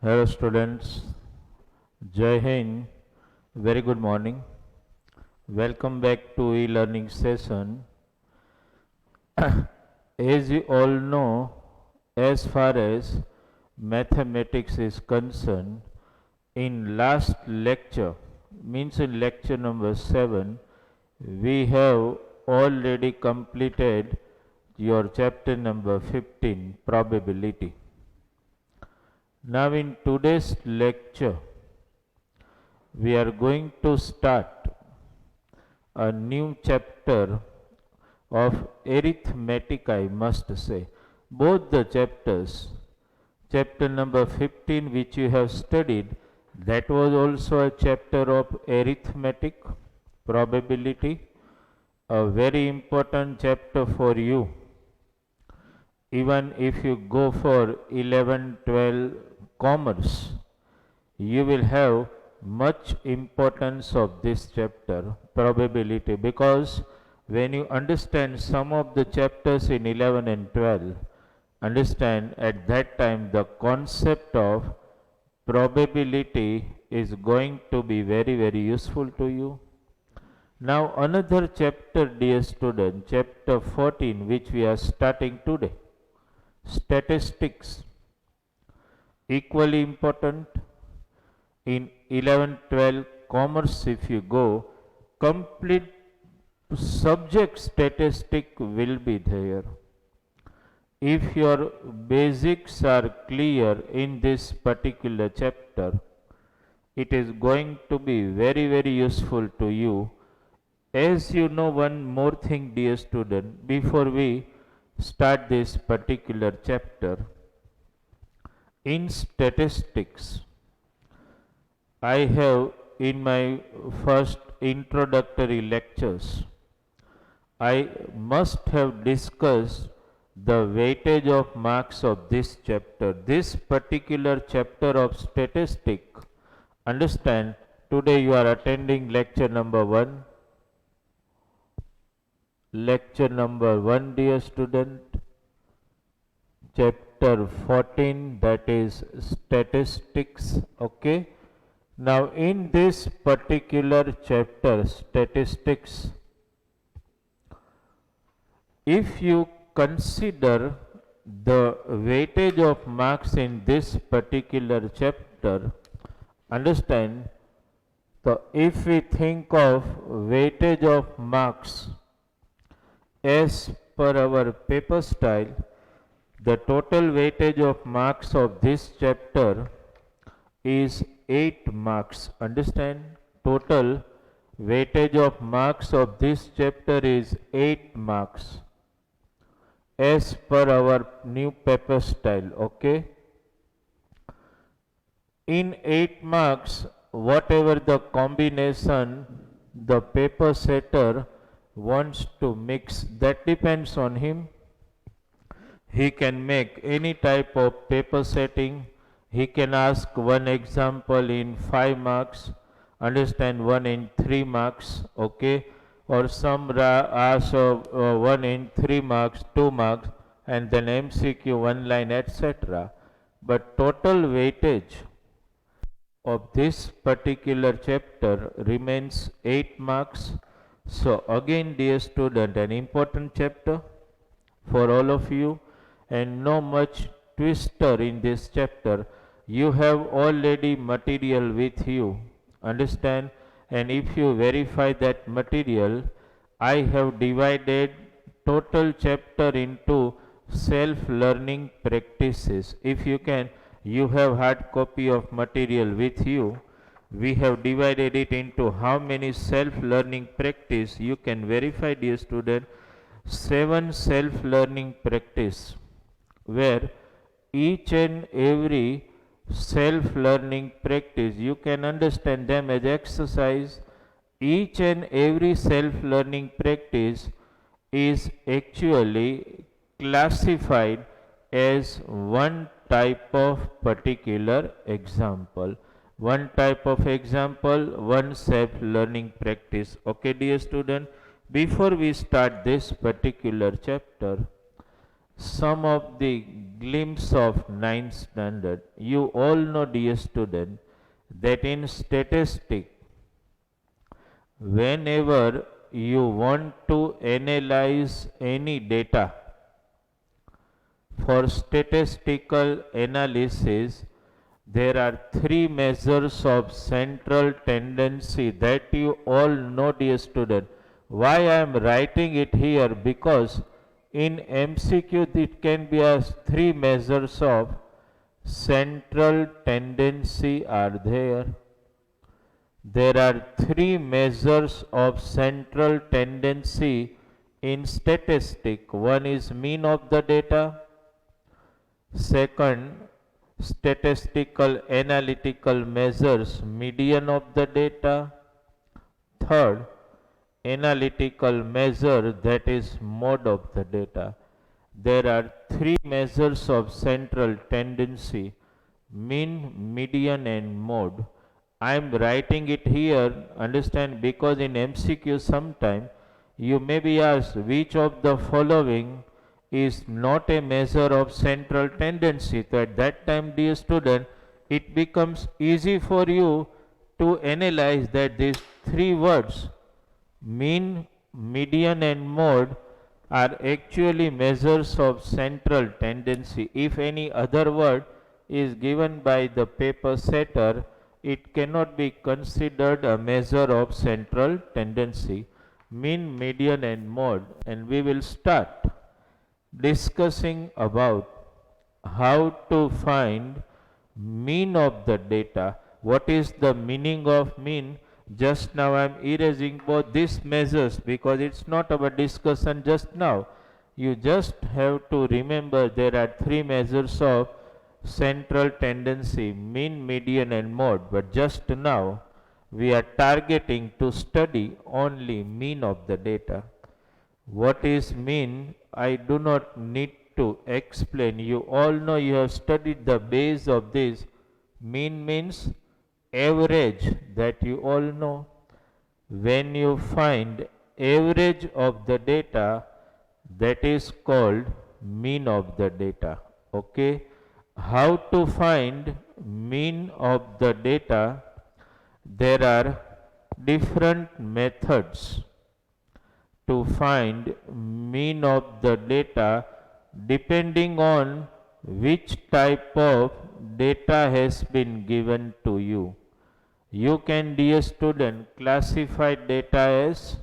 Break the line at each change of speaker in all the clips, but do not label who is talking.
Hello students, Jai Hind, very good morning. Welcome back to e-learning session. As you all know, as far as mathematics is concerned, in last lecture, means in lecture number 7, we have already completed your chapter number 15, probability. Now in today's lecture, we are going to start a new chapter of arithmetic, I must say. Both the chapters, chapter number 15 which you have studied, that was also a chapter of arithmetic, probability, a very important chapter for you. Even if you go for 11, 12 commerce, you will have much importance of this chapter, probability, because when you understand some of the chapters in 11 and 12, understand at that time the concept of probability is going to be very, very useful to you. Now another chapter, dear student, chapter 14, which we are starting today, statistics, equally important. In 11, 12 commerce, if you go, complete subject statistic will be there. If your basics are clear in this particular chapter, it is going to be very, very useful to you. As you know, one more thing, dear student, before we start this particular chapter, in statistics, I have in my first introductory lectures, I must have discussed the weightage of marks of this chapter. This particular chapter of statistics, understand, today you are attending lecture number 1. Lecture number 1, dear student, chapter 14, that is statistics, okay. Now in this particular chapter, statistics, if you consider the weightage of marks in this particular chapter, understand, so if we think of weightage of marks as per our paper style, the total weightage of marks of this chapter is 8 marks. Understand? Total weightage of marks of this chapter is 8 marks as per our new paper style. Okay? In 8 marks, whatever the combination the paper setter wants to mix, that depends on him. He can make any type of paper setting. He can ask one example in 5 marks, understand, one in 3 marks, okay, or some ask one in 3 marks, 2 marks, and then MCQ, one line, etc. But total weightage of this particular chapter remains 8 marks. So again, dear student, an important chapter for all of you, and no much twister in this chapter. You have already material with you, understand, and if you verify that material, I have divided total chapter into self-learning practices. If you can, you have hard copy of material with you. We have divided it into how many self-learning practice. You can verify, dear student, 7 self-learning practice, where each and every self-learning practice, you can understand them as exercise. Each and every self-learning practice is actually classified as one type of particular example. One type of example, one self-learning practice. Okay, dear student, before we start this particular chapter, some of the glimpse of ninth standard. You all know, dear student, that in statistics, whenever you want to analyze any data, for statistical analysis, there are three measures of central tendency that you all know, dear student. Why I am writing it here? Because in MCQ it can be as three measures of central tendency are there. There are three measures of central tendency in statistic. One is mean of the data. Second, statistical analytical measures median of the data. Third, analytical measure, that is mode of the data. There are three measures of central tendency: mean, median and mode. I am writing it here, understand, because in MCQ sometime you may be asked which of the following is not a measure of central tendency. So at that time, dear student, it becomes easy for you to analyze that these three words, mean, median and mode, are actually measures of central tendency. If any other word is given by the paper setter, it cannot be considered a measure of central tendency. Mean, median and mode. And we will start discussing about how to find mean of the data. What is the meaning of mean? Just now I am erasing both these measures because it's not our discussion just now. You just have to remember there are three measures of central tendency: mean, median and mode. But just now we are targeting to study only mean of the data. What is mean? I do not need to explain. You all know, you have studied the base of this. Mean means average, that you all know. When you find average of the data, that is called mean of the data. Okay. How to find mean of the data? There are different methods to find mean of the data depending on which type of data has been given to you. You can, dear student, classify data as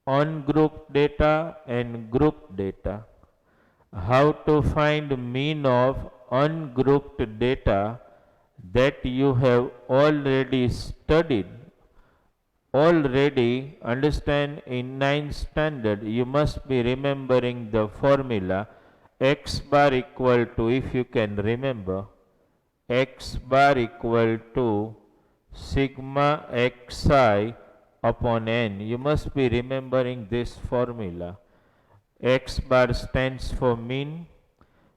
ungrouped data and grouped data. How to find mean of ungrouped data? That you have already studied. Already, understand, in 9th standard you must be remembering the formula x bar equal to, if you can remember, x bar equal to sigma xi upon n. You must be remembering this formula. X bar stands for mean,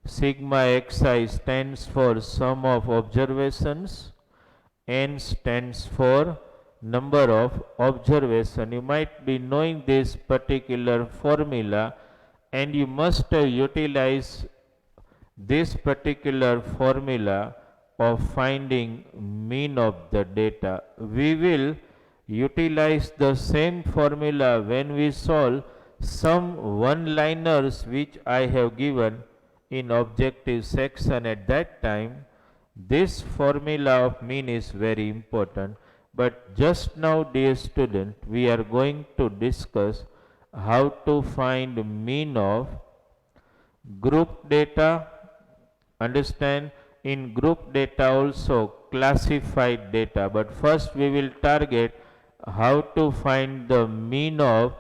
sigma xi stands for sum of observations, n stands for number of observation. You might be knowing this particular formula and you must utilize this particular formula of finding mean of the data. We will utilize the same formula when we solve some one-liners which I have given in objective section. At that time, this formula of mean is very important. But just now, dear student, we are going to discuss how to find mean of group data. Understand, in group data also classified data. But first we will target how to find the mean of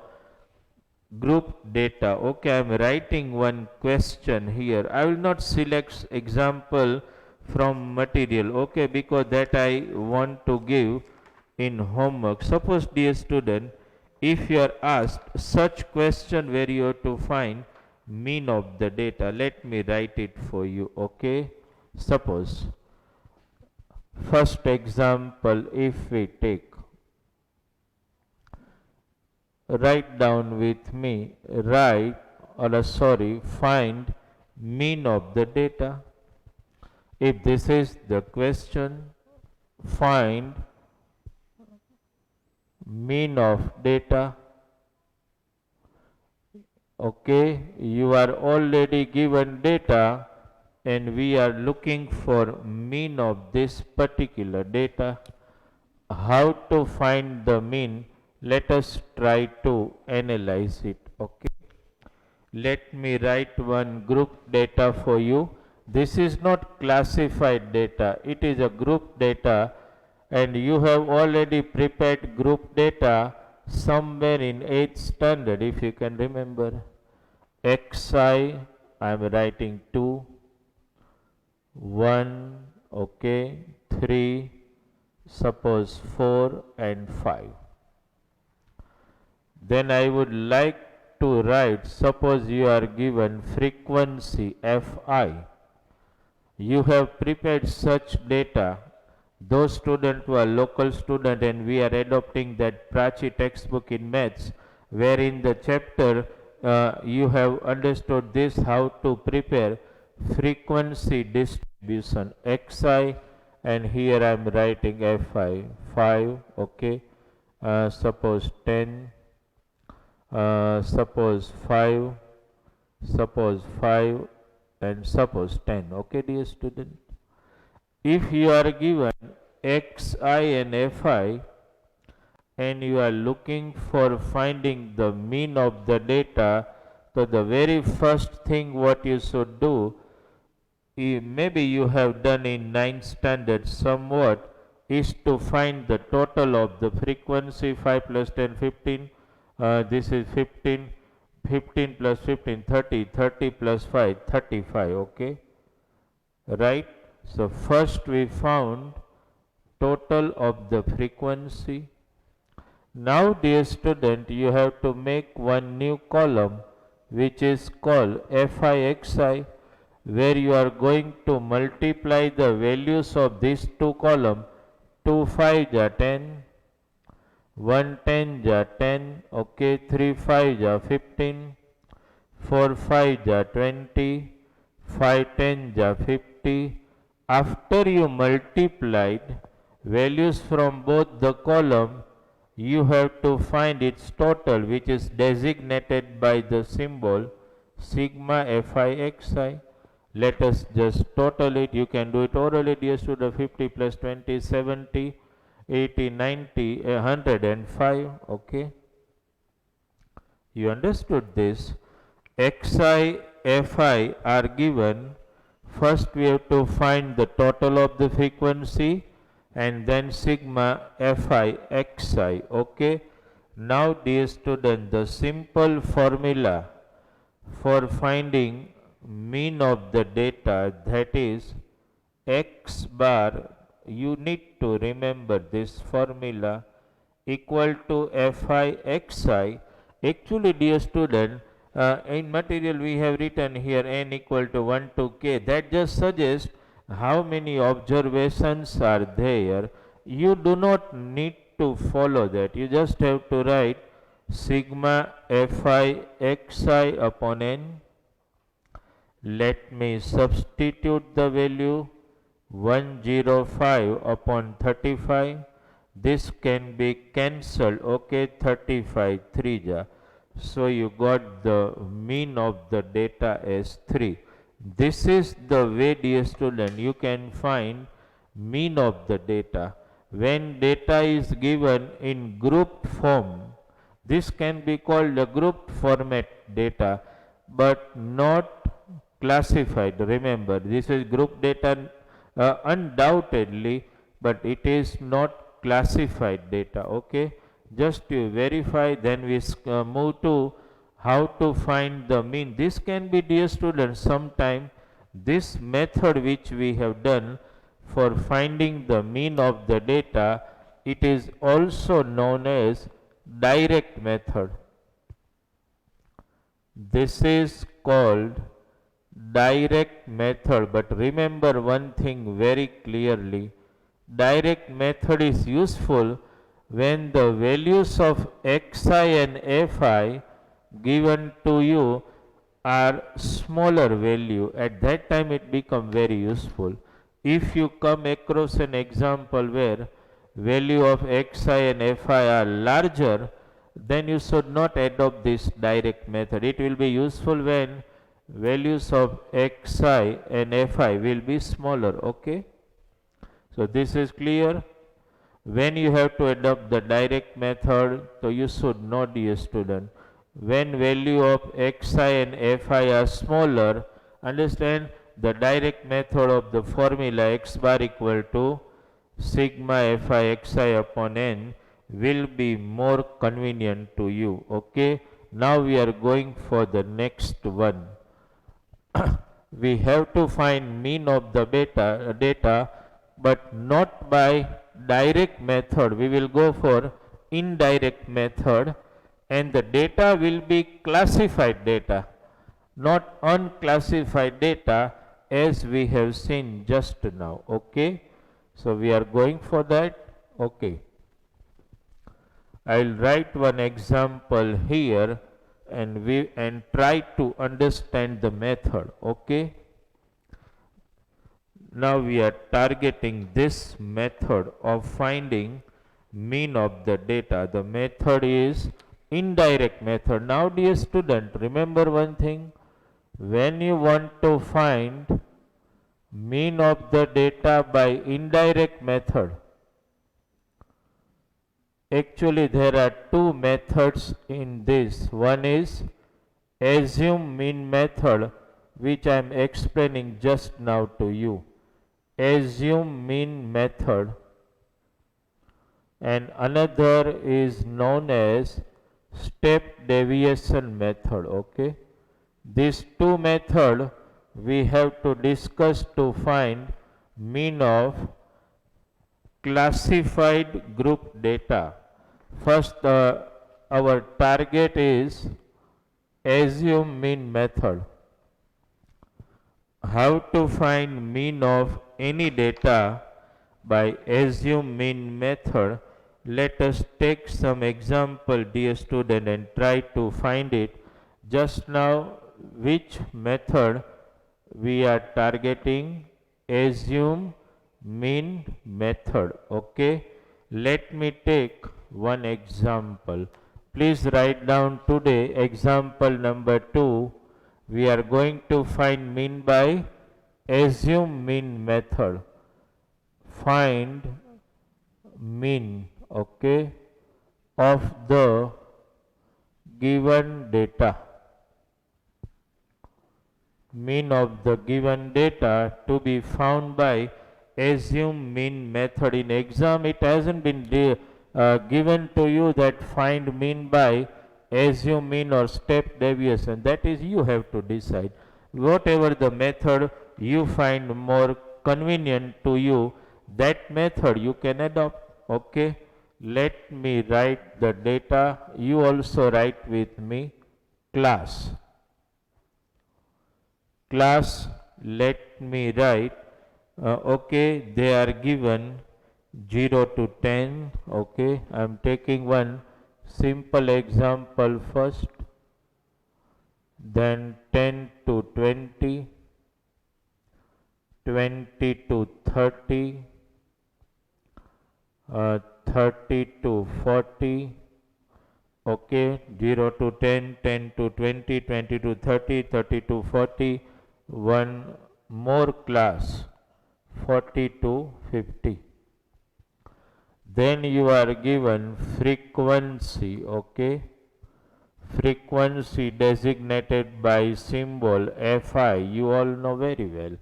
group data. Okay, I am writing one question here. I will not select example from material, okay, because that I want to give in homework. Suppose, dear student, if you are asked such question where you have to find mean of the data, let me write it for you. Okay, suppose first example, if we take, write down with me, write find mean of the data. If this is the question, find mean of data. Okay, you are already given data and we are looking for mean of this particular data. How to find the mean? Let us try to analyze it. Okay, let me write one group data for you. This is not classified data, it is a group data, and you have already prepared group data somewhere in 8th standard, if you can remember. Xi, I am writing 2, 1, okay, 3, suppose 4 and 5. Then I would like to write, suppose you are given frequency Fi. You have prepared such data. Those students who are local students, and we are adopting that Prachi textbook in maths, where in the chapter you have understood this, how to prepare frequency distribution Xi, and here I am writing Fi 5, okay, suppose 10, suppose 5, suppose 5 and suppose 10. Okay, dear student, if you are given Xi and Fi and you are looking for finding the mean of the data, so the very first thing what you should do, maybe you have done in 9th standard somewhat, is to find the total of the frequency. 5 plus 10 15, this is 15, 15 plus 15 30, 30 plus 5 35, okay, right. So first we found total of the frequency. Now dear student, you have to make one new column which is called Fixi, where you are going to multiply the values of these two columns. 2 5 ja 10, 1 10 ja 10, okay, 3 5 ja 15, 4 5 ja 20, 5 10 ja 50. After you multiplied values from both the column, you have to find its total, which is designated by the symbol sigma Fixi. Let us just total it. You can do it orally, dear student. 50 plus 20, 70, 80, 90, 105. Okay. You understood this? Xi, Fi are given. First we have to find the total of the frequency and then sigma Fi Xi. Okay. Now dear student, the simple formula for finding mean of the data, that is x bar, you need to remember this formula, equal to Fi Xi. Actually dear student, in material we have written here n equal to 1 to k. That just suggests how many observations are there. You do not need to follow that. You just have to write sigma Fi Xi upon n. Let me substitute the value 105 upon 35. This can be cancelled. Okay, 35 3 ja. So you got the mean of the data as 3. This is the way, dear student, you can find mean of the data. When data is given in group form, this can be called a group format data, but not classified. Remember, this is group data undoubtedly, but it is not classified data. Okay, just to verify, then we move to how to find the mean. This can be, dear students, sometime this method which we have done for finding the mean of the data, it is also known as direct method. This is called direct method, but remember one thing very clearly. Direct method is useful when the values of xi and fi given to you are smaller value, at that time it become very useful. If you come across an example where value of xi and fi are larger, then you should not adopt this direct method. It will be useful when values of xi and fi will be smaller. Okay, so this is clear. When you have to adopt the direct method, so you should know, dear student, when value of xi and fi are smaller, understand the direct method of the formula x bar equal to sigma fi xi upon n will be more convenient to you. Okay, now we are going for the next one. We have to find mean of the data, but not by direct method. We will go for indirect method, and the data will be classified data, not unclassified data, as we have seen just now. Okay, so we are going for that. Okay, I will write one example here and try to understand the method. Okay, now we are targeting this method of finding mean of the data. The method is indirect method. Now, dear student, remember one thing: when you want to find mean of the data by indirect method, actually there are two methods in this. One is assume mean method, which I am explaining just now to you. Assume mean method, and another is known as step deviation method. Okay, these two methods we have to discuss to find mean of classified group data. First, our target is assume mean method. How to find mean of any data by assume mean method? Let us take some example, dear student, and try to find it. Just now, which method we are targeting? Assume mean method. Okay, let me take one example. Please write down today example number 2. We are going to find mean by assume mean method. Find mean, okay, of the given data. Mean of the given data to be found by assume mean method. In exam it hasn't been given to you that find mean by assume mean or step deviation. That is, you have to decide. Whatever the method you find more convenient to you, that method you can adopt. Okay, let me write the data. You also write with me. Class. Class, let me write. Okay, they are given 0 to 10. Okay, I am taking one simple example first, then 10 to 20, 20 to 30, 30 to 40. Okay, 0 to 10, 10 to 20, 20 to 30, 30 to 40. One more class, 40 to 50. Then you are given frequency. Okay, frequency designated by symbol Fi. You all know very well.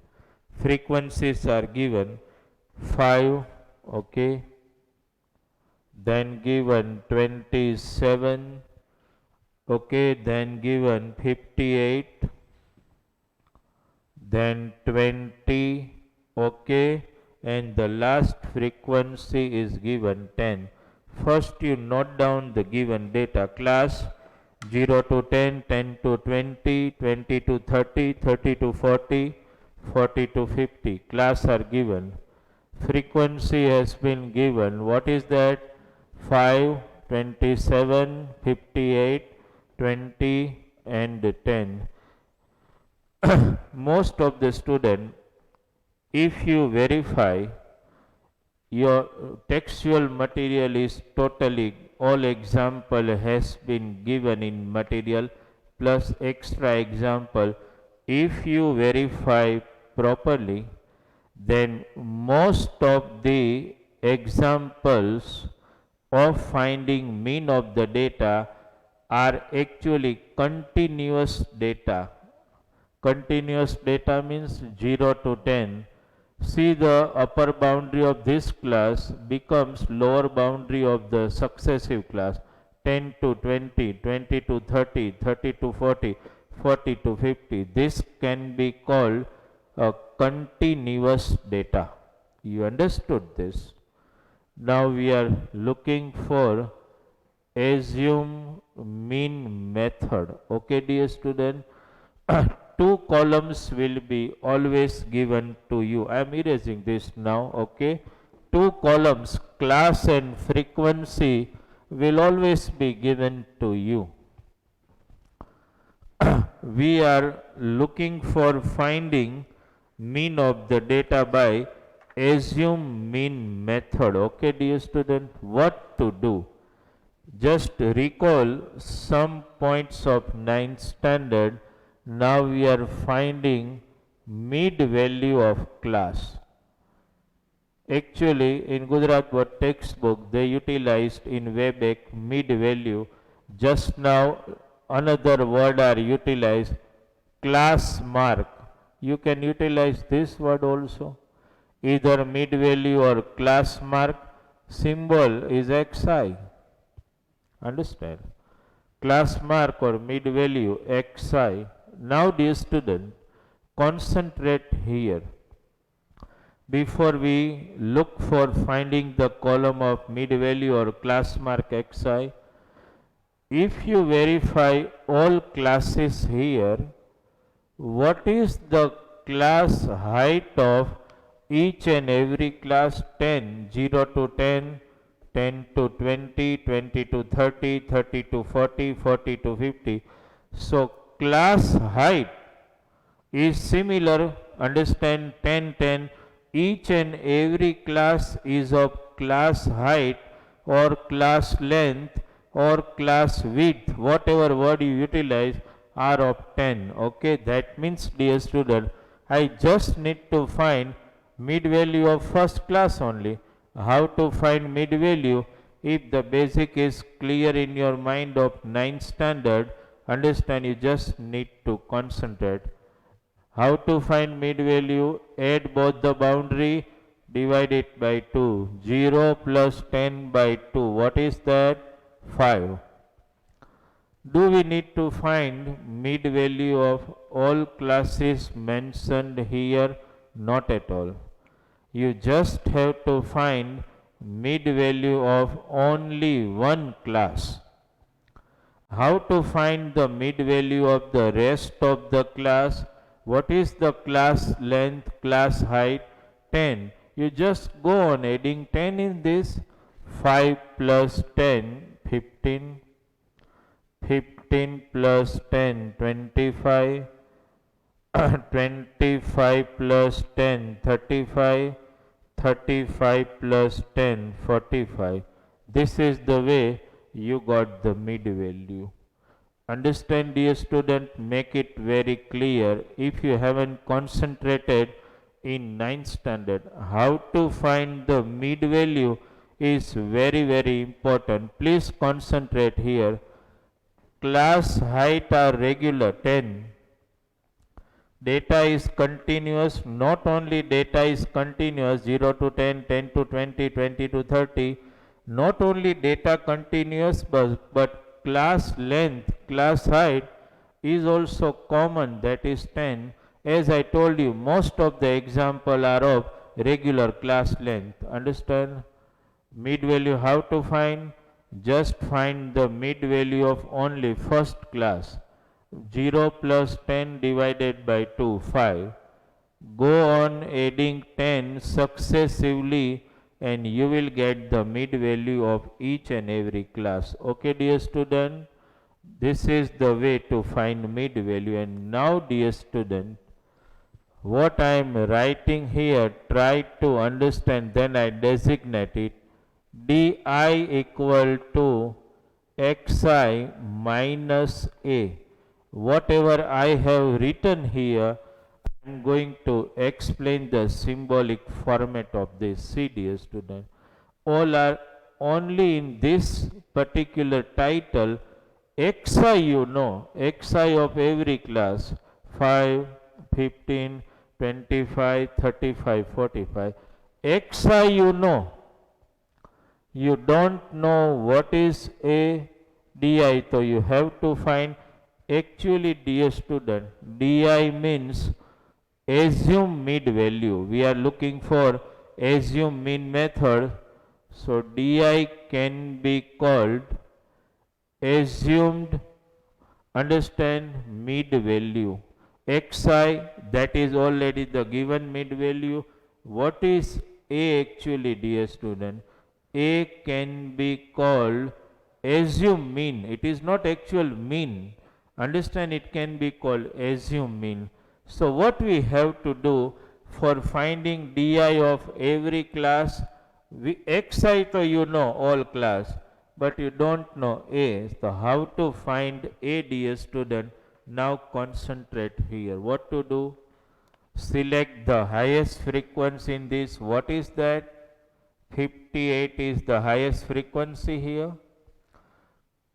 Frequencies are given 5. Okay, then given 27. Okay, then given 58, then 20. Okay, and the last frequency is given 10. First you note down the given data. Class 0 to 10, 10 to 20, 20 to 30, 30 to 40, 40 to 50. Class are given. Frequency has been given. What is that? 5, 27, 58, 20 and 10. most of the student, if you verify your textual material is totally, all example has been given in material plus extra example, if you verify properly, then most of the examples of finding mean of the data are actually continuous data. Continuous data means 0 to 10. See, the upper boundary of this class becomes lower boundary of the successive class. 10 to 20, 20 to 30, 30 to 40, 40 to 50. This can be called a continuous data. You understood this? Now we are looking for assume mean method. Okay, dear student? Two columns will be always given to you. I am erasing this now. Okay, two columns, class and frequency, will always be given to you. We are looking for finding mean of the data by assume mean method. Okay, dear student, what to do? Just recall some points of 9th standard. Now we are finding mid value of class. Actually, in Gujarat Board textbook, they utilized in Webeck mid value. Just now, another word are utilized, class mark. You can utilize this word also. Either mid value or class mark. Symbol is xi. Understand? Class mark or mid value xi. Now, dear student, concentrate here. Before we look for finding the column of mid value or class mark xi, if you verify all classes here, what is the class height of each and every class? 10, 0 to 10, 10 to 20, 20 to 30, 30 to 40, 40 to 50. So, class height is similar, understand, 10, 10. Each and every class is of class height or class length or class width, whatever word you utilize, are of 10. Okay, that means, dear student, I just need to find mid value of first class only. How to find mid value? If the basic is clear in your mind of 9th standard, understand, you just need to concentrate. How to find mid value? Add both the boundary, divide it by 2. 0 plus 10 by 2. What is that? 5. Do we need to find mid value of all classes mentioned here? Not at all. You just have to find mid value of only one class. How to find the mid value of the rest of the class? What is the class length, class height? 10. You just go on adding 10 in this. 5 plus 10, 15. 15 plus 10, 25. 25 plus 10, 35. 35 plus 10, 45. This is the way you got the mid value. Understand, dear student, make it very clear. If you haven't concentrated in 9th standard, how to find the mid value is very, very important. Please concentrate here. Class height are regular, 10. Data is continuous. Not only data is continuous, 0 to 10, 10 to 20, 20 to 30. Not only data continuous, but class length, class height is also common, that is 10. As I told you, most of the example are of regular class length. Understand? Mid value how to find? Just find the mid value of only first class. 0 plus 10 divided by 2, 5. Go on adding 10 successively and you will get the mid value of each and every class. Okay, dear student? This is the way to find mid value. And now, dear student, what I am writing here, try to understand, then I designate it. Di equal to xi minus a. Whatever I have written here, I am going to explain the symbolic format of this. See, dear student, all are only in this particular title. Xi, you know, xi of every class, 5, 15, 25, 35, 45. Xi, you know. You don't know what is a di, so you have to find. Actually, dear student, di means assume mid value. We are looking for assume mean method. So di can be called assumed, understand, mid value. Xi, that is already the given mid value. What is a actually, dear student? A can be called assume mean. It is not actual mean. Understand, it can be called assume mean. So what we have to do for finding di of every class? Xi, so you know all class, but you don't know a. So how to find a, dear student? Now concentrate here. What to do? Select the highest frequency in this. What is that? 58 is the highest frequency here.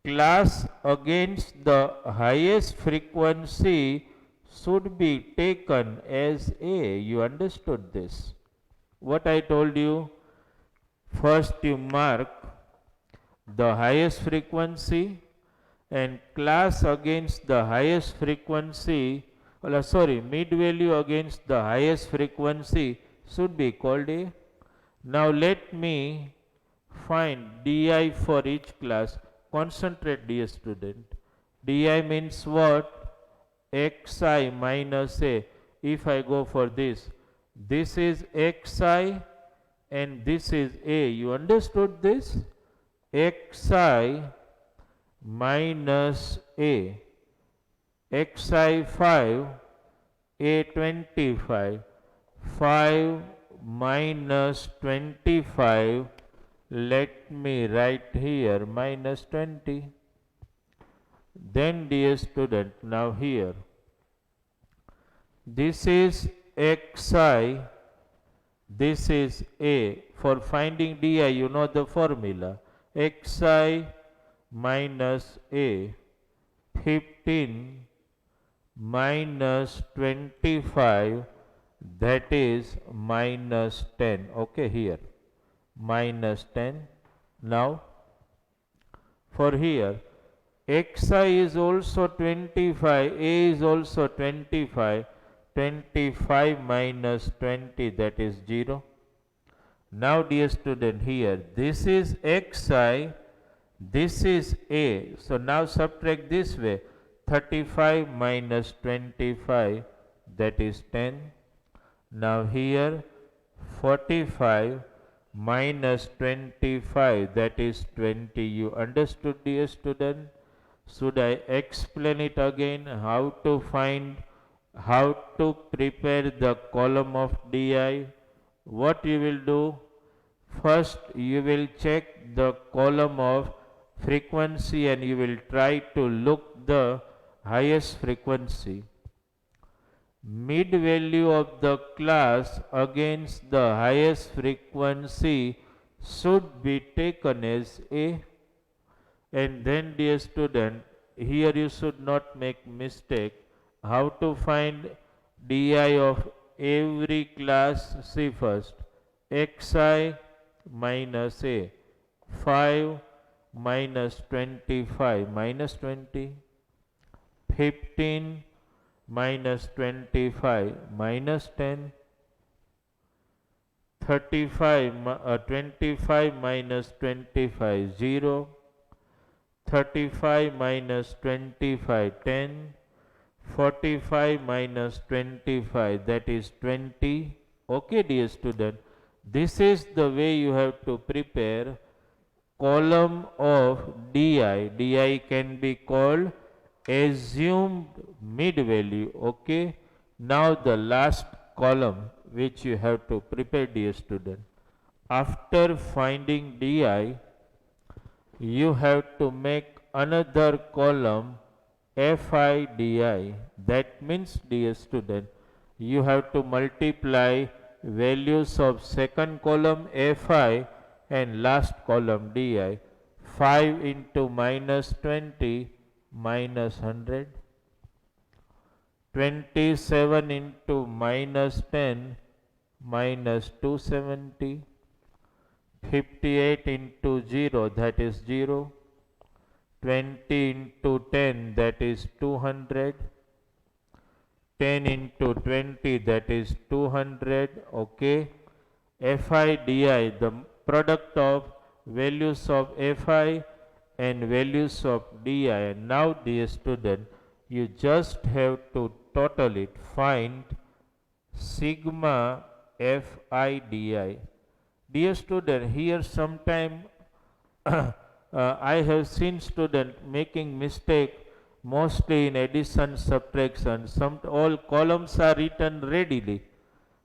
Class against the highest frequency should be taken as A. You understood this? What I told you? First you mark the highest frequency, and class against the highest frequency, mid value against the highest frequency should be called A. Now let me find di for each class. Concentrate, dear student. Di means what? Xi minus A. If I go for this, this is Xi and this is A. You understood this? Xi minus A. Xi 5, A 25. 5 minus 25, let me write here minus 20. Then, dear student, now here, this is Xi, this is A. For finding di, you know the formula. Xi minus A, 15 minus 25, that is minus 10. Okay, here minus 10. Now for here, Xi is also 25, A is also 25. 25 minus 20, that is 0. Now, dear student, here this is Xi, this is A. So now subtract this way. 35 minus 25, that is 10. Now here 45 minus 25, that is 20. You understood, dear student? Should I explain it again? How to find, how to prepare the column of di? What you will do? First you will check the column of frequency and you will try to look the highest frequency. Mid value of the class against the highest frequency should be taken as A. And then, dear student, here you should not make mistake. How to find di of every class? See first, Xi minus A, 5 minus 25, minus 20, 15 minus 25, minus 10, 25 minus 25, 0, 35 minus 25, 10, 45 minus 25, that is 20. Okay, dear student, this is the way you have to prepare column of di. Di can be called assumed mid value. Okay. Now the last column which you have to prepare, dear student. After finding di, you have to make another column fi di. That means, dear student, you have to multiply values of second column fi and last column di. 5 into minus 20 minus 100. 27 into minus 10 minus 270. 58 into 0, that is 0. 20 into 10, that is 200. 10 into 20, that is 200. Okay. Fi di, the product of values of fi and values of di. And now, dear student, you just have to total it. Find sigma fi di. Dear student, here sometime I have seen student making mistake mostly in addition, subtraction. All columns are written readily.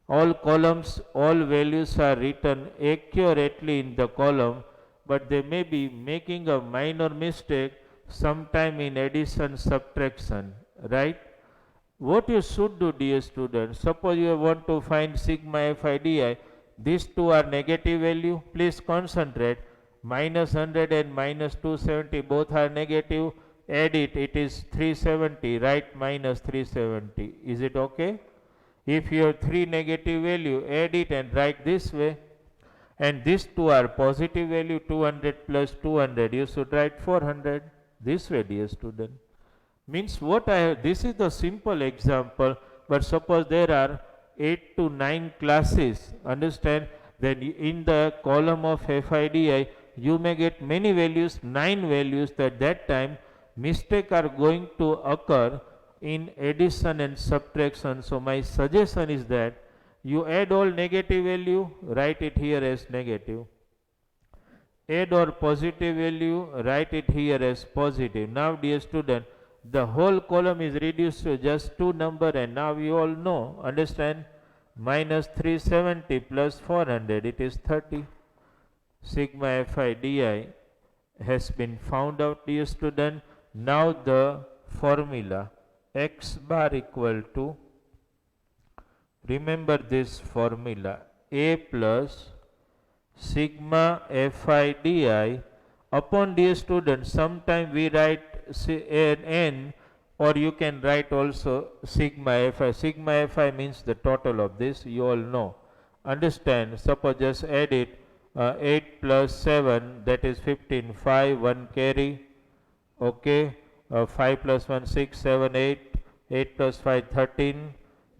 All columns, all values are written accurately in the column, but they may be making a minor mistake sometime in addition, subtraction, right? What you should do, dear students, suppose you want to find sigma fi di, these two are negative value, please concentrate. Minus 100 and minus 270 both are negative, add it, it is 370, write minus 370. Is it okay? If you have three negative value, add it and write this way. And these two are positive value, 200 plus 200, you should write 400. This way, dear student. Means what I have, this is the simple example, but suppose there are 8 to 9 classes, understand, then in the column of fi di, you may get many values, 9 values. At that time, mistake are going to occur in addition and subtraction. So my suggestion is that you add all negative value, write it here as negative. Add or positive value, write it here as positive. Now, dear student, the whole column is reduced to just two number, and now you all know, understand, minus 370 plus 400, it is 30. Sigma fi di has been found out, dear student. Now the formula x bar equal to, remember this formula, a plus sigma fi di upon, dear student, sometime we write an n, or you can write also sigma fi. Sigma fi means the total of this, you all know, understand. Suppose just add it, 8 plus 7, that is 15, 5, 1 carry, okay, 5 plus 1, 6, 7, 8, 8 plus 5, 13,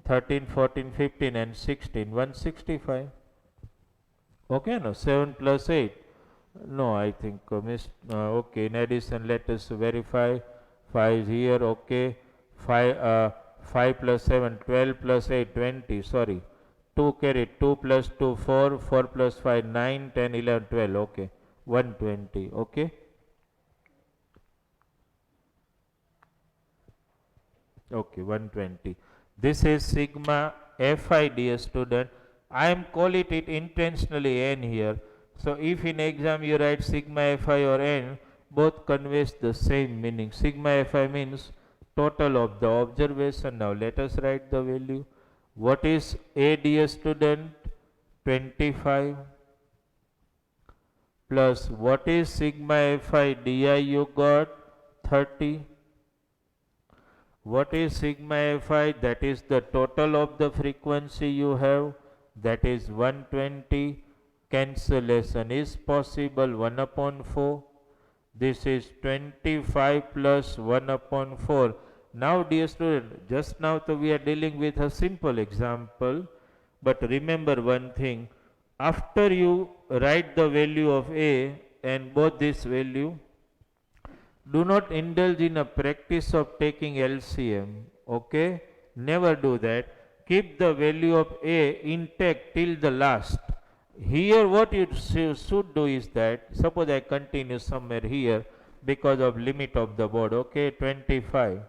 13, 14, 15 and 16, 165. Okay, no, 7 plus 8. No, I think okay, in addition, let us verify. 5 is here, okay. 5 plus 7, 12 plus 8, 20, sorry. 2 carry, 2 plus 2, 4, 4 plus 5, 9, 10, 11, 12, okay. 120, okay. Okay, 120. This is sigma fi, dear student. I am calling it intentionally n here. So if in exam you write sigma fi or n, both conveys the same meaning. Sigma fi means total of the observation. Now let us write the value. What is a, dear student? 25. Plus what is sigma fi di you got? 30. What is sigma fi? That is the total of the frequency you have, that is 120. Cancellation is possible, 1 upon 4. This is 25 plus 1 upon 4. Now, dear student, just now we are dealing with a simple example, but remember one thing, after you write the value of a and both this value, do not indulge in a practice of taking LCM, okay? Never do that. Keep the value of a intact till the last. Here what you should do is that, suppose I continue somewhere here because of limit of the board, okay, 25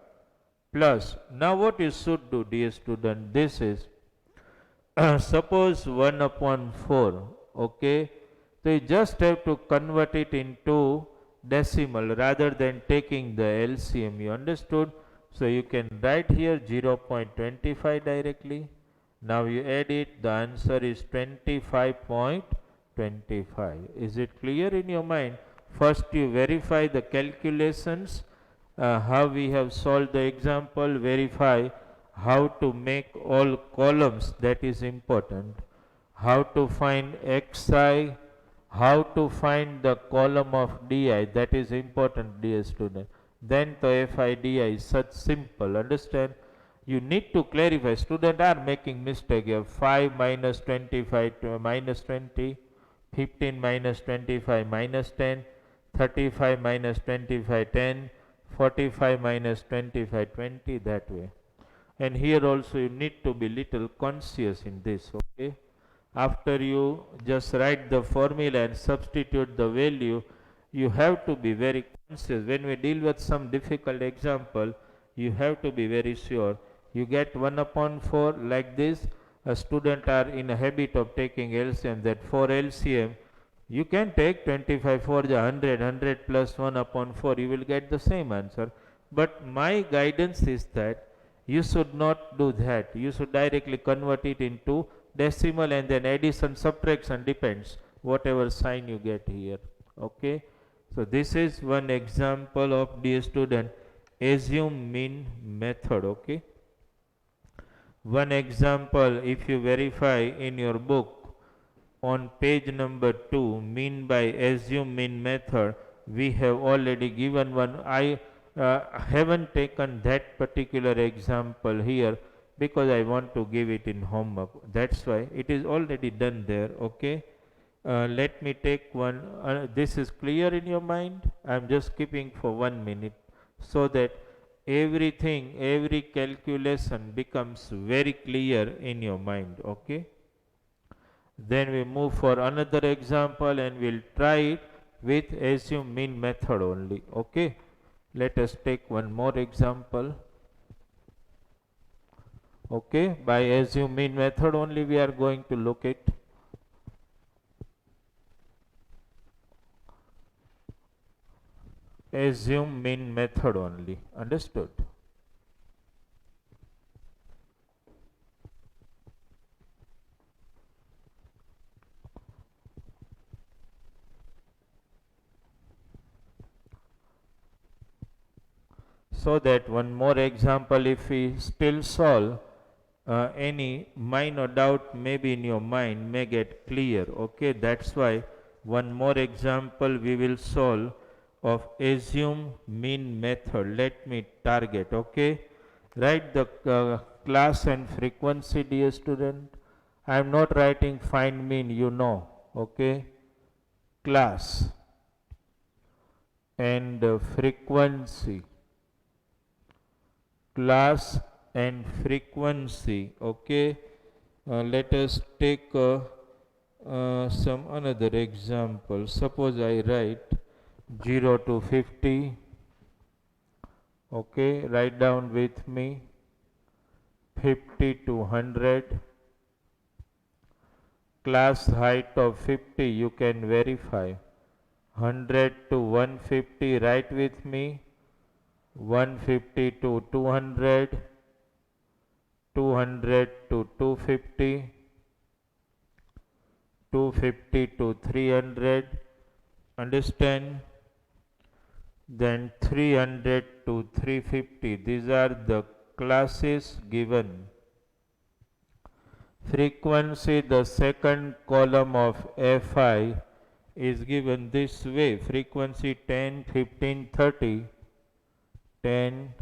plus, now what you should do, dear student, this is suppose 1 upon 4, okay, so you just have to convert it into decimal rather than taking the LCM, you understood? So you can write here 0.25 directly. Now you add it, the answer is 25.25. Is it clear in your mind? First you verify the calculations, how we have solved the example, verify how to make all columns, that is important, how to find xi, how to find the column of di, that is important, dear student. Then the FIDI is such simple, understand? You need to clarify, students are making mistake here, 5 minus 25 to minus 20, 15 minus 25 minus 10, 35 minus 25 10, 45 minus 25 20, that way. And here also you need to be little conscious in this, okay? After you just write the formula and substitute the value, you have to be very conscious. When we deal with some difficult example, you have to be very sure. You get 1 upon 4 like this. A student are in a habit of taking LCM, that for LCM you can take 25 for the 100, 100 plus 1 upon 4, you will get the same answer. But my guidance is that you should not do that. You should directly convert it into decimal and then addition, subtraction, depends whatever sign you get here, okay? So this is one example of, dear student, assume mean method, okay? One example, if you verify in your book on page number 2, mean by assume mean method, we have already given one. I haven't taken that particular example here because I want to give it in homework. That's why it is already done there, okay? Let me take one. This is clear in your mind? I am just keeping for 1 minute so that everything, every calculation becomes very clear in your mind, okay? Then we move for another example and we'll try it with assume mean method only, okay? Let us take one more example. Okay, by assume mean method only we are going to look at. Assume mean method only, understood? So that one more example, if we still solve, any minor doubt maybe in your mind may get clear, okay? That's why one more example we will solve of assume mean method. Let me target, okay? Write the class and frequency, dear student. I am not writing find mean, you know, okay? Class and frequency. Class and frequency, okay? Let us take some another example. Suppose I write 0 to 50, okay? Write down with me. 50 to 100. Class height of 50 you can verify. 100 to 150, write with me. 150 to 200, 200 to 250, 250 to 300, understand? Then 300 to 350, these are the classes given. Frequency, the second column of Fi is given this way, frequency 10, 15, 30. 10,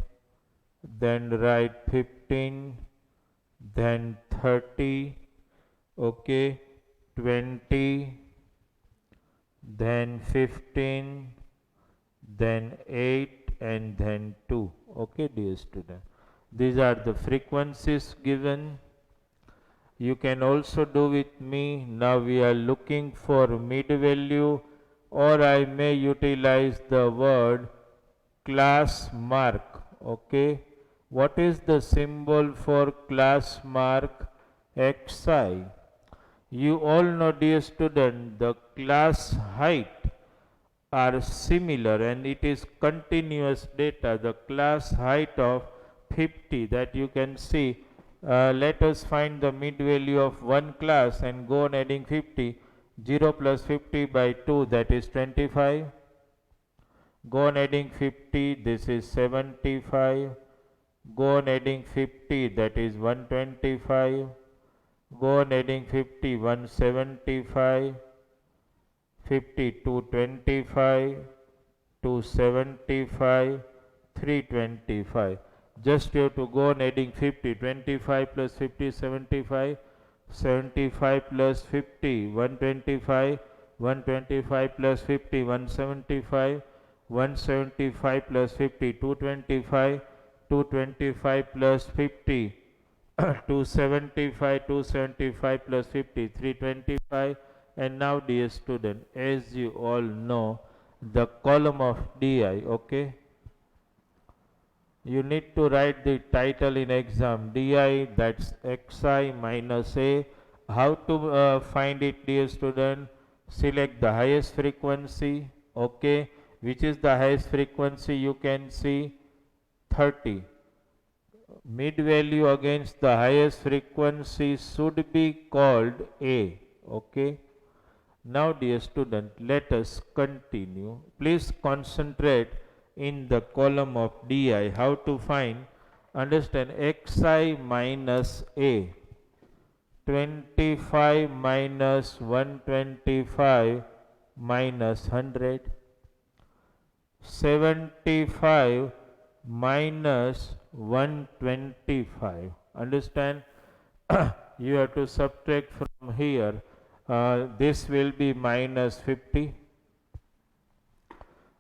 then write 15, then 30, okay, 20, then 15, then 8, and then 2, okay, dear student. These are the frequencies given. You can also do with me. Now we are looking for mid value, or I may utilize the word class mark. Okay. What is the symbol for class mark? Xi. You all know, dear student, the class height are similar and it is continuous data. The class height of 50 that you can see. Let us find the mid value of one class and go on adding 50. 0 plus 50 by 2, that is 25. Go on adding 50, this is 75. Go on adding 50, that is 125. Go on adding 50, 175. 50, 225, 275, 325. Just you have to go on adding 50. 25 plus 50, 75. 75 plus 50, 125. 125 plus 50, 175. 175 plus 50, 225. 225 plus 50, 275. 275 plus 50, 325. And now, dear student, as you all know, the column of di, okay, you need to write the title in exam. Di, that's xi minus a. How to find it, dear student? Select the highest frequency, okay. Which is the highest frequency? You can see 30. Mid value against the highest frequency should be called a, okay. Now, dear student, let us continue. Please concentrate in the column of di. How to find? Understand xi minus a. 25 minus 125 minus 100. 75 minus 125. Understand? You have to subtract from here. This will be minus 50.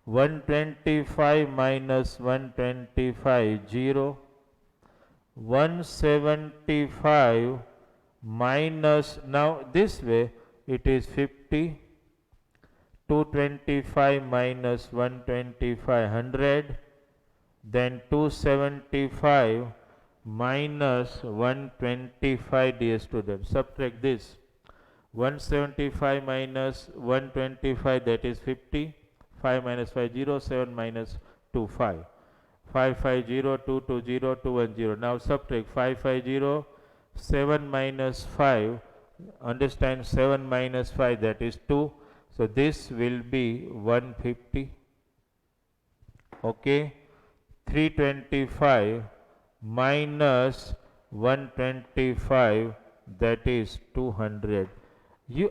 125 minus 125, 0. 175 minus, now this way it is 50. 225 minus 125, 100. Then 275 minus 125, dear students. Subtract this. 175 minus 125, that is 50. 5 minus 5, 0. 7 minus 2, 5. 5, 5, 0, 2, 2, 0, 2, 1, 0. Now subtract 5, 5, 0. 7 minus 5. Understand 7 minus 5, that is 2. So this will be 150. Okay. 325 minus 125, that is 200.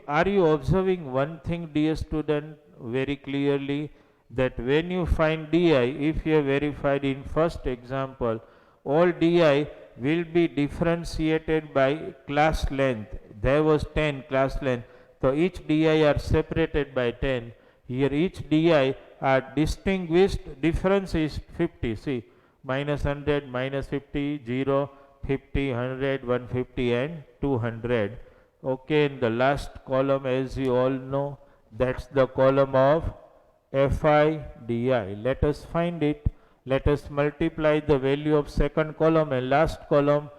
Are you observing one thing, dear student, very clearly, that when you find di, if you have verified in first example, all di will be differentiated by class length. There was 10 class length, so each di are separated by 10. Here each di are distinguished, difference is 50. See, minus 100, minus 50, 0, 50, 100, 150 and 200. Okay, in the last column, as you all know, that's the column of fi di. Let us find it. Let us multiply the value of second column and last column.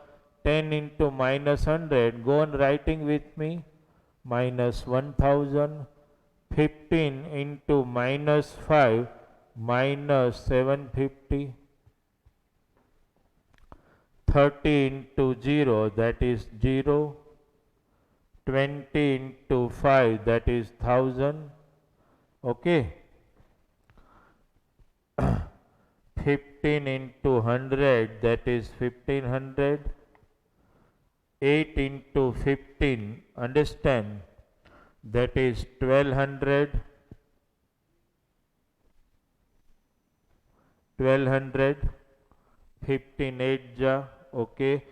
10 into minus 100. Go on writing with me. Minus 1000. 15 into minus 5. Minus 750. 30 into 0. That is 0. 20 into 5, that is 1000. Okay. 15 into 100, that is 1500. 8 into 15, understand, that is 1200. 1200. 15 8 ja, okay.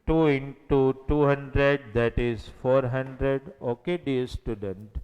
2 into 200, that is 400. Okay, dear student.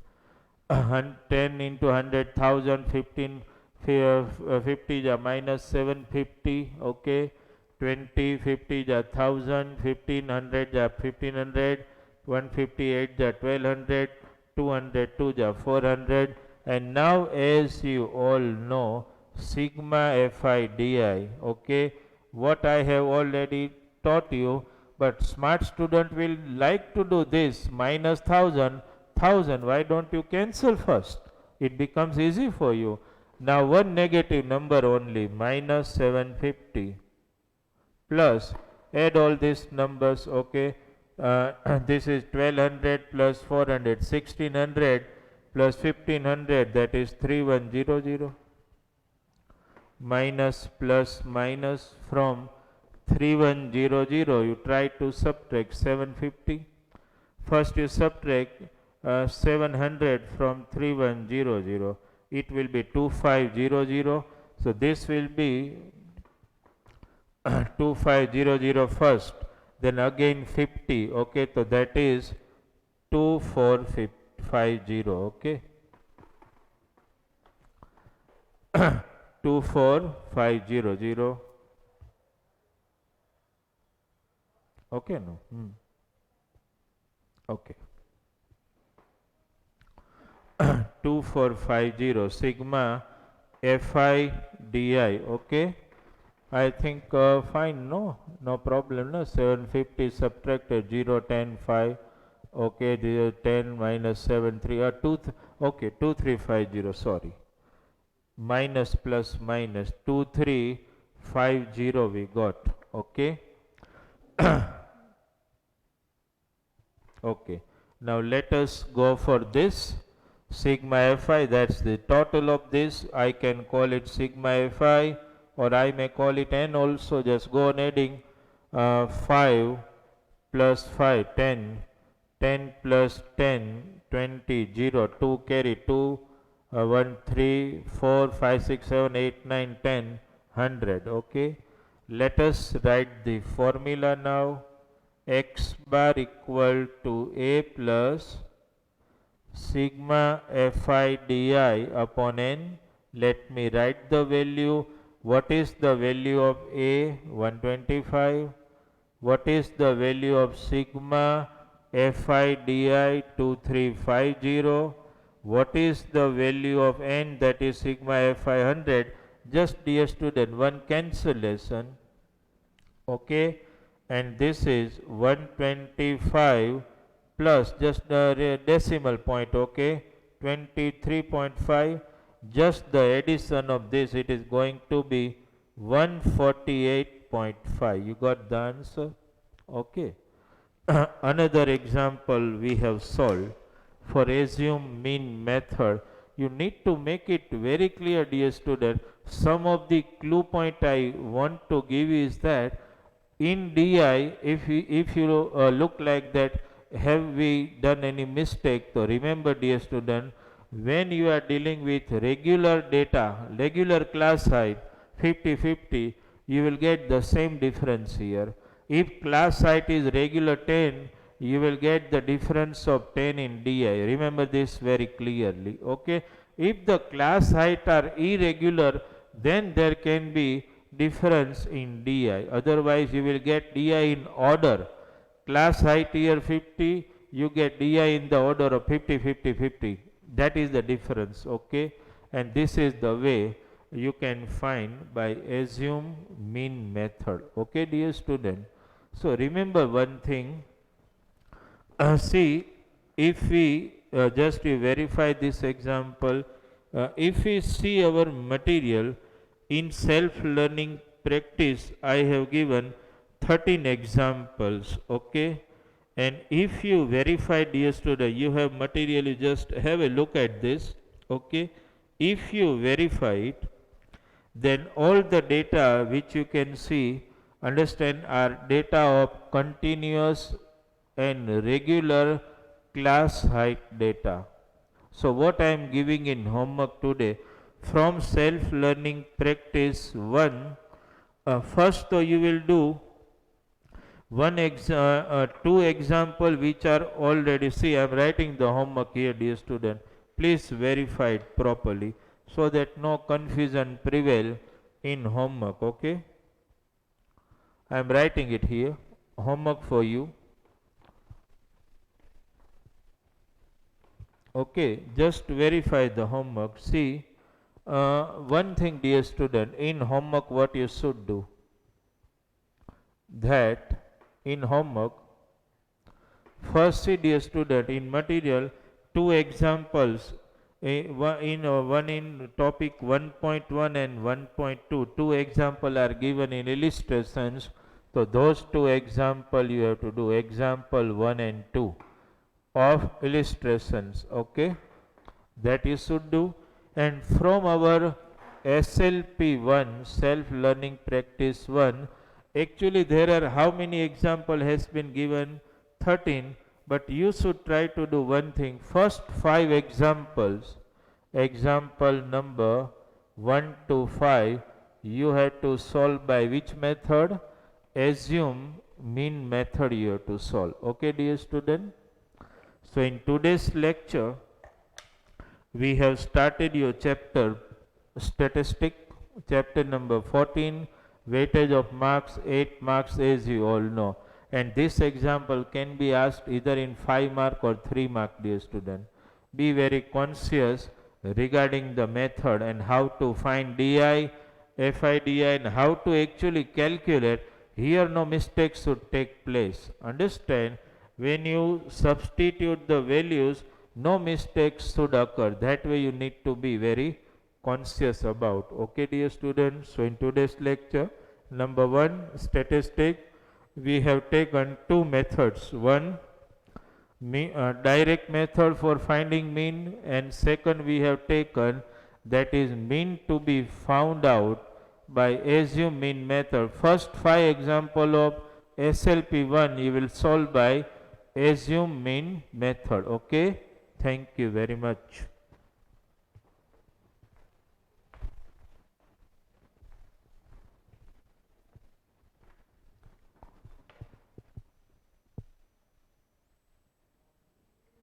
10 into 100, 1000. 15 50 ja minus 750. Okay. 20 50 ja 1000. 1500 ja 1500. 158 ja 1200, 200 2 ja 400. And now, as you all know, sigma Fi di, okay, what I have already taught you, but smart student will like to do this minus 1000, why don't you cancel first? It becomes easy for you. Now one negative number only, minus 750, plus add all these numbers, okay. This is 1200 plus 400, 1600 plus 1500, that is 3100, minus plus minus from 3100 you try to subtract 750. First you subtract 700 from 3100, it will be 2500. So this will be 2500 first, then again 50, okay, so that is 2450, okay. 24500, okay, no, okay. 2450 sigma Fi di, okay. I think fine, no problem, no. 750 subtracted 0 10 5, okay, the 10 minus 7 3 okay, 2350, sorry, minus plus minus 2350 we got, okay. Okay, now let us go for this sigma Fi, that's the total of this. I can call it sigma Fi, or I may call it n also. Just go on adding 5 plus 5, 10, 10 plus 10, 20, 0, 2 carry 2, 1, 3, 4, 5, 6, 7, 8, 9, 10, 100, okay. Let us write the formula now. X bar equal to A plus sigma Fi di upon n. Let me write the value. What is the value of A? 125. What is the value of sigma Fi di? 2350. What is the value of n? That is sigma Fi 100. Just, dear student, one cancellation, okay, and this is 125 plus just the decimal point, okay, 23.5, just the addition of this, it is going to be 148.5. You got the answer, okay. Another example we have solved for assume mean method. You need to make it very clear, dear student. Some of the clue point I want to give is that in DI, if you look like that, have we done any mistake? So remember, dear student, when you are dealing with regular data, regular class height 50-50, you will get the same difference here. If class height is regular 10, you will get the difference of 10 in DI. Remember this very clearly, okay. If the class height are irregular, then there can be difference in DI. Otherwise, you will get DI in order. Class height here 50, you get DI in the order of 50-50-50. That is the difference, okay. And this is the way you can find by assume mean method, okay, dear student. So remember one thing. See, if we just verify this example, if we see our material in self-learning practice, I have given 13 examples, okay. And if you verify, dear student, you have material, you just have a look at this, okay. If you verify it, then all the data which you can see, understand, are data of continuous and regular class height data. So what I am giving in homework today, from self-learning practice 1, first though you will do two example which are already, see I am writing the homework here, dear student, please verify it properly so that no confusion prevail in homework, okay. I am writing it here, homework for you. Okay, just verify the homework. See, one thing, dear student, in homework, what you should do, that in homework, first see, dear student, in material, two examples, one in topic 1.1 and 1.2, two example are given in illustrations. So those two example you have to do, example 1 and 2 of illustrations, okay, that you should do. And from our SLP1, self learning practice 1, actually there are how many example has been given, 13, but you should try to do one thing, first 5 examples, example number 1 to 5, you have to solve by which method, assume mean method you have to solve, okay dear student. So in today's lecture we have started your chapter statistic, chapter number 14, weightage of marks, 8 marks, as you all know, and this example can be asked either in 5 mark or 3 mark, dear student. Be very conscious regarding the method and how to find DI, FIDI, and how to actually calculate. Here no mistakes should take place, understand. When you substitute the values, no mistakes should occur. That way you need to be very conscious about. Okay dear students, so in today's lecture, number 1, statistic, we have taken two methods. One, direct method for finding mean, and second we have taken, that is mean to be found out by assume mean method. First 5 example of SLP1 you will solve by assume mean method. Okay, thank you very much.